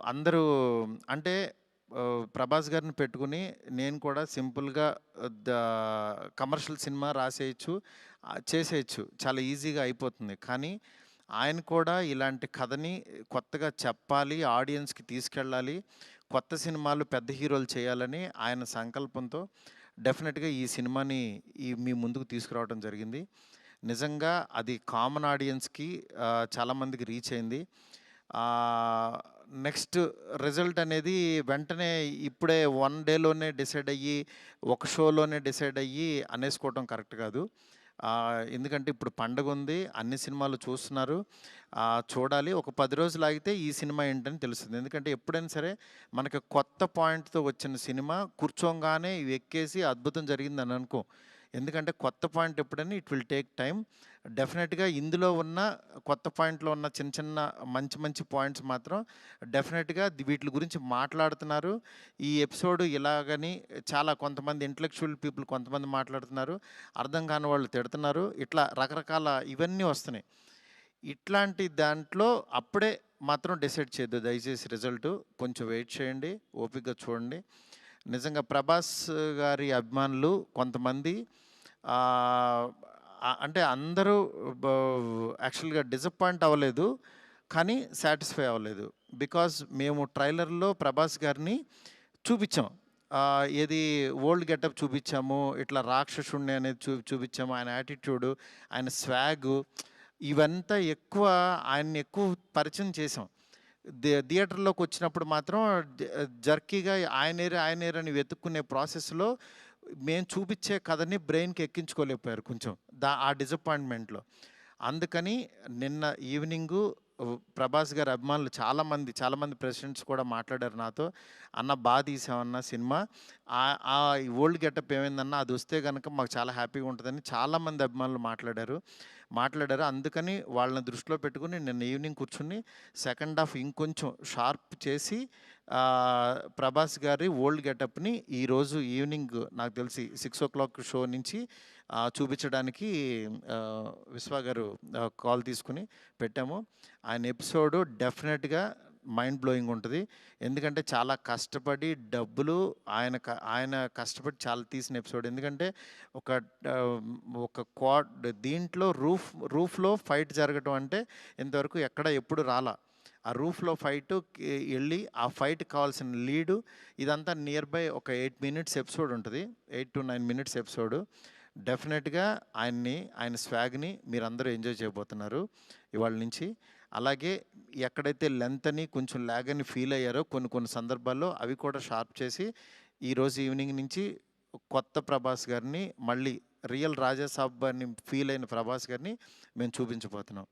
అందరూ అంటే ప్రభాస్ గారిని పెట్టుకుని నేను కూడా సింపుల్‌గా ద కమర్షియల్ సినిమా రాసేయొచ్చు, చేసేయొచ్చు. చాలా ఈజీగా అయిపోతుంది. కానీ ఆయన కూడా ఇలాంటి కథని కొత్తగా చెప్పాలి, ఆడియన్స్‌కి తీసుకెళ్ళాలి, కొత్త సినిమాలు పెద్ద హీరోలు చేయాలని ఆయన సంకల్పంతో డెఫినిట్‌గా ఈ సినిమాని మీ ముందుకు తీసుకురావడం జరిగింది. నిజంగా అది కామన్ ఆడియన్స్‌కి చాలామందికి రీచ్ అయింది. నెక్స్ట్ రిజల్ట్ అనేది వెంటనే ఇప్పుడే 1 డేలోనే డిసైడ్ అయ్యి, ఒక షోలోనే డిసైడ్ అయ్యి అనేసుకోవటం కరెక్ట్ కాదు. ఎందుకంటే ఇప్పుడు పండగుంది. అన్ని సినిమాలు చూస్తున్నారు. చూడాలి. ఒక 10 రోజులు ఆగితే ఈ సినిమా ఏంటని తెలుస్తుంది. ఎందుకంటే ఎప్పుడైనా సరే మనకి కొత్త పాయింట్‌తో వచ్చిన సినిమా కూర్చోంగానే ఎక్కేసి అద్భుతం జరిగిందని అనుకోం. ఎందుకంటే కొత్త పాయింట్ ఎప్పుడని ఇట్ విల్ టేక్ టైమ్. డెఫినెట్‌గా ఇందులో ఉన్న కొత్త పాయింట్‌లో ఉన్న చిన్న చిన్న మంచి మంచి పాయింట్స్ మాత్రం డెఫినెట్‌గా వీటిల గురించి మాట్లాడుతున్నారు. ఈ ఎపిసోడ్ ఇలాగని చాలా కొంతమంది ఇంటలెక్చువల్ పీపుల్ కొంతమంది మాట్లాడుతున్నారు. అర్థం కాని వాళ్ళు తిడుతున్నారు. ఇట్లా రకరకాల ఇవన్నీ వస్తున్నాయి. ఇట్లాంటి దాంట్లో అప్పుడే మాత్రం డిసైడ్ చేయొద్దు దయచేసి రిజల్టు. కొంచెం వెయిట్ చేయండి. ఓపికగా చూడండి. నిజంగా ప్రభాస్ గారి అభిమానులు కొంతమంది అంటే అందరూ బ యాక్చువల్‌గా డిసప్పాయింట్ అవ్వలేదు. కానీ సాటిస్ఫై అవ్వలేదు. బికాజ్ మేము ట్రైలర్‌లో ప్రభాస్ గారిని చూపిచ్చాం. ఏది ఓల్డ్ గెటప్ చూపిచ్చాము. ఇట్లా రాక్షసుడిని అనేది చూపిచ్చాము. ఆయన యాటిట్యూడు, ఆయన స్వాగు ఇవంతా ఆయన్ని ఎక్కువ పరిచయం చేసాం. థియేటర్‌లోకొచ్చినప్పుడు మాత్రం జర్కీగా ఆయనేరు అని వెతుక్కునే ప్రాసెస్‌లో మేము చూపిచ్చే కథని బ్రెయిన్‌కి ఎక్కించుకోలేకపోయారు కొంచెం. ఆ డిసప్పాయింట్‌మెంట్‌లో. అందుకని నిన్న ఈవినింగు ప్రభాస్ గారి అభిమానులు చాలామంది ప్రెసిడెంట్స్ కూడా మాట్లాడారు నాతో. "అన్న తీసావన్న సినిమా. ఆ ఓల్డ్ గెటప్ ఏమైందన్నా అదొస్తే గనక మాకు చాలా హ్యాపీగా ఉంటదని" చాలామంది అభిమానులు మాట్లాడారు. అందుకని వాళ్ళని దృష్టిలో పెట్టుకొని నిన్న ఈవినింగ్ కూర్చొని సెకండ్ హాఫ్ ఇంకొంచెం షార్ప్ చేసి ప్రభాస్ గారి ఓల్డ్ గెటప్‌ని ఈరోజు ఈవినింగ్ నాకు తెలిసి 6:00 షో నుంచి చూపించడానికి విశ్వ గారు కాల్ తీసుకొని పెట్టాము. ఆయన ఎపిసోడు డెఫినెట్‌గా మైండ్ బ్లోయింగ్ ఉంటది. ఎందుకంటే చాలా కష్టపడి డబ్బులు ఆయన కష్టపడి చాలా తీసిన ఎపిసోడ్. ఎందుకంటే ఒక దీంట్లో రూఫ్‌లో ఫైట్ జరగటం అంటే ఇంతవరకు ఎప్పుడు రాలా. ఆ రూఫ్‌లో ఎళ్ళి ఆ ఫైట్‌కి కావాల్సిన లీడు ఇదంతా నియర్ బై ఒక 8 మినిట్స్ ఎపిసోడ్ ఉంటది. 8-9 మినిట్స్ ఎపిసోడు. డెఫినెట్‌గా ఆయన స్వాగ్‌ని మీరందరూ ఎంజాయ్ చేయబోతున్నారు ఇవాళ నుంచి. అలాగే ఎక్కడైతే లెంత్ అని కొంచెం లాగ్ అని ఫీల్ అయ్యారో కొన్ని సందర్భాల్లో అవి కూడా షార్ప్ చేసి ఈరోజు ఈవినింగ్ నుంచి కొత్త ప్రభాస్ గారిని మళ్ళీ రియల్ రాజా సాబ్ అని ఫీల్ అయిన ప్రభాస్ గారిని మేము చూపించబోతున్నాం.